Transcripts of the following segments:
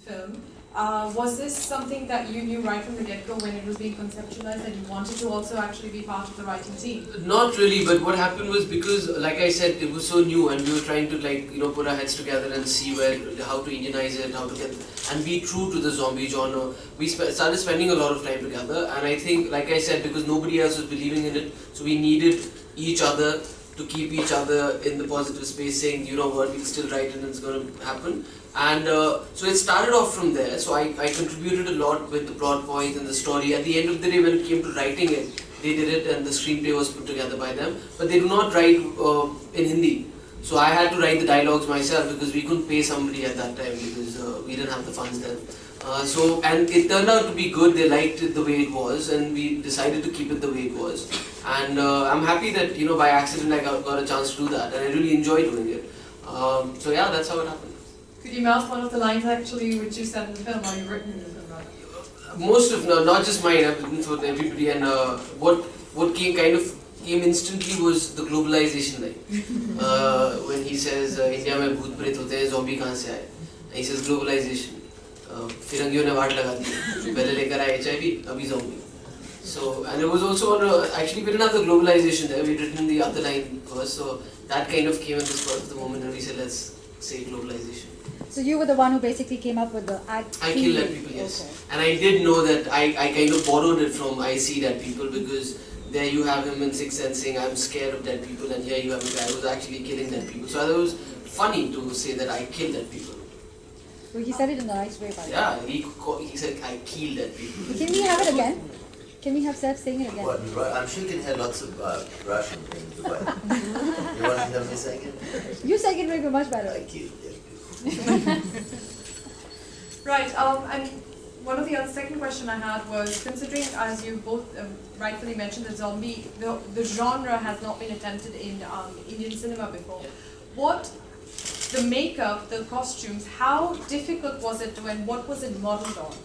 film. Was this something that you knew right from the get-go when it was being conceptualized, that you wanted to also actually be part of the writing team? Not really, but what happened was, because, like I said, it was so new and we were trying to put our heads together and see how to Indianize it, how to get and be true to the zombie genre. We started spending a lot of time together, and I think, like I said, because nobody else was believing in it, so we needed each other to keep each other in the positive space, saying, you know what, we'll still write it and it's going to happen. And so it started off from there. So I contributed a lot with the plot points and the story. At the end of the day, when it came to writing it, they did it and the screenplay was put together by them. But they do not write in Hindi. So I had to write the dialogues myself because we couldn't pay somebody at that time because we didn't have the funds then. And it turned out to be good. They liked it the way it was, and we decided to keep it the way it was. And I'm happy that by accident I got a chance to do that, and I really enjoy doing it. So yeah, that's how it happened. Could you mouth one of the lines actually which you said in the film, or you've written in the film? Rather? Most of, not just mine, I've written for everybody, and what came instantly was the globalization line. When he says India mein bhoot pret hote hain, zombie kahan se aaye? And he says globalization. Firangiyon ne vaat laga di. Pehle lekar aaye HIV, abhi zombie. So, and it was also on actually we didn't have the globalization there, we'd written the other line first, so that kind of came at the spur of the moment, and we said let's say globalization. So you were the one who basically came up with the I Kill Dead People, yes. Okay. And I did know that I kind of borrowed it from I See Dead People, because there you have him in Sixth Sense saying I'm scared of dead people, and here you have a guy who's actually killing dead people. So I thought it was funny to say that I kill dead people. Well, he said it in a nice way, by the way. Yeah, he said I kill dead people. Can we have it again? Can we have Seth saying it again? What, I'm sure you can hear lots of Russian in Dubai. You want to hear me saying it? You sang it maybe much better. I kill dead people. Right, and one of the other second question I had was, considering, as you both rightfully mentioned, the genre has not been attempted in Indian cinema before. The makeup, the costumes, how difficult was it and what was it modeled on?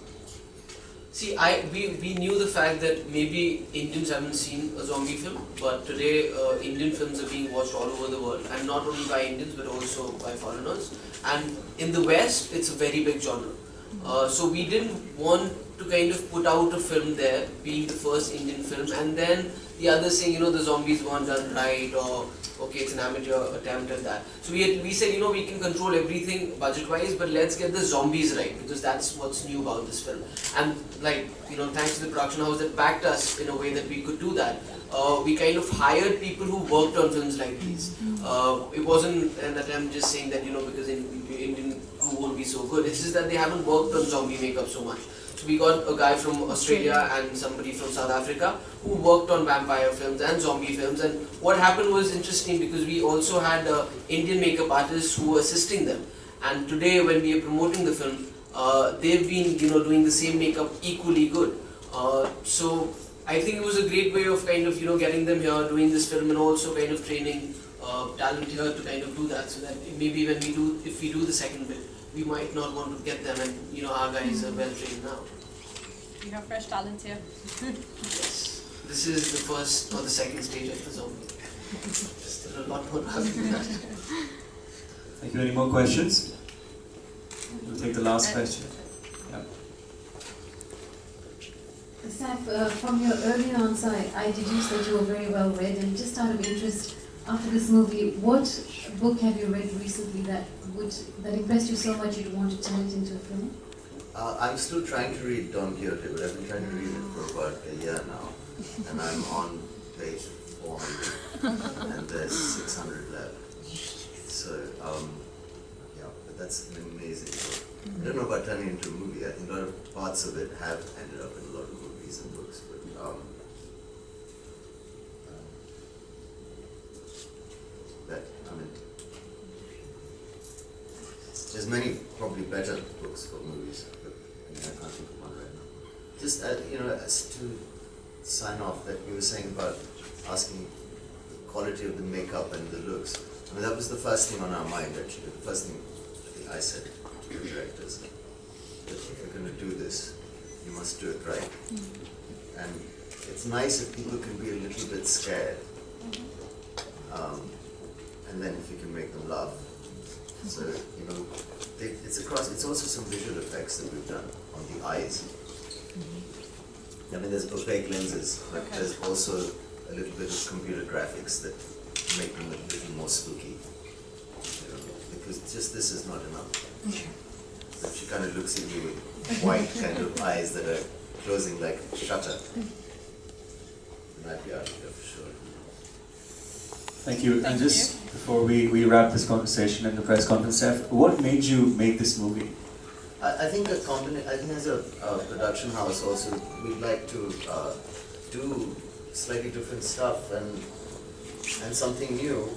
See, we knew the fact that maybe Indians haven't seen a zombie film, but today Indian films are being watched all over the world, and not only by Indians but also by foreigners. And in the West, it's a very big genre. So we didn't want to kind of put out a film there, being the first Indian film, and then the others saying, the zombies weren't done right, or okay, it's an amateur attempt at that. So we said, we can control everything budget-wise, but let's get the zombies right, because that's what's new about this film. And thanks to the production house that backed us in a way that we could do that. We kind of hired people who worked on films like these. It wasn't an attempt just saying that, because Indian crew won't be so good. It's just that they haven't worked on zombie makeup so much. So we got a guy from Australia and somebody from South Africa who worked on vampire films and zombie films. And what happened was interesting, because we also had Indian makeup artists who were assisting them. And today, when we are promoting the film, they've been doing the same makeup equally good. So I think it was a great way of kind of getting them here, doing this film, and also kind of training talent here to kind of do that, so that maybe if we do the second bit, we might not want to get them, and our guys are well trained now. You have fresh talent here. Yes, this is the first or the second stage of the zombie. Still a lot more to happen. Thank you. Any more questions? We'll take the last question. Yeah. Saif, from your earlier answer, I deduced that you were very well read, and just out of interest, after this movie, what book have you read recently that impressed you so much you'd want to turn it into a film? I'm still trying to read Don Quixote, but I've been trying to read it for about a year now, and I'm on page 400, and there's 600 left. So, yeah, but that's an amazing book. I don't know about turning it into a movie. I think a lot of parts of it have ended up in a lot of movies and books, but there's many probably better books for movies, but I can't think of one right now. Just as to sign off, that you were saying about asking the quality of the makeup and the looks. I mean, that was the first thing on our mind actually. The first thing I said to the directors, that if you're going to do this, you must do it right. And it's nice if people can be a little bit scared, and then if you can make them laugh. So, it's across. It's also some visual effects that we've done on the eyes. I mean, there's opaque lenses, but Okay. there's also a little bit of computer graphics that make them a little more spooky. You know, because just this is not enough. So she kind of looks at you with white kind of eyes that are closing like a shutter. It might be out here for sure. Thank you. Thank And just before we wrap this conversation and the press conference, Steph, what made you make this movie? I think I think as a production house also, we'd like to do slightly different stuff and something new.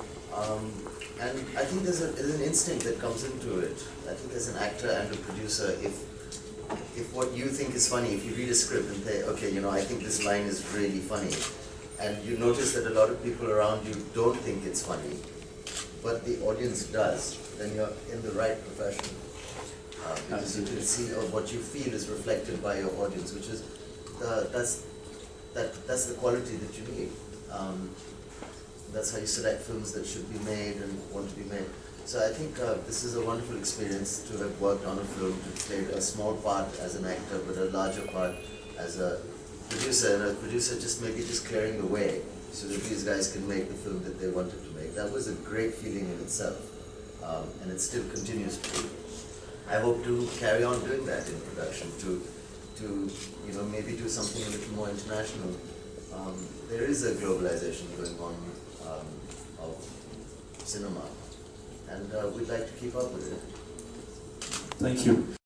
And I think there's an instinct that comes into it. I think as an actor and a producer, if what you think is funny, if you read a script and say, okay, you know, I think this line is really funny, and you notice that a lot of people around you don't think it's funny, but the audience does, then you're in the right profession. Because you can see what you feel is reflected by your audience, which is that's the quality that you need. That's how you select films that should be made and want to be made. So I think this is a wonderful experience to have worked on a film, to play a small part as an actor, but a larger part as a producer, and a producer just clearing the way so that these guys can make the film that they wanted to make. That was a great feeling in itself, and it still continues to be. I hope to carry on doing that in production, to you know, maybe do something a little more international. There is a globalization going on of cinema, and we'd like to keep up with it. Thank you.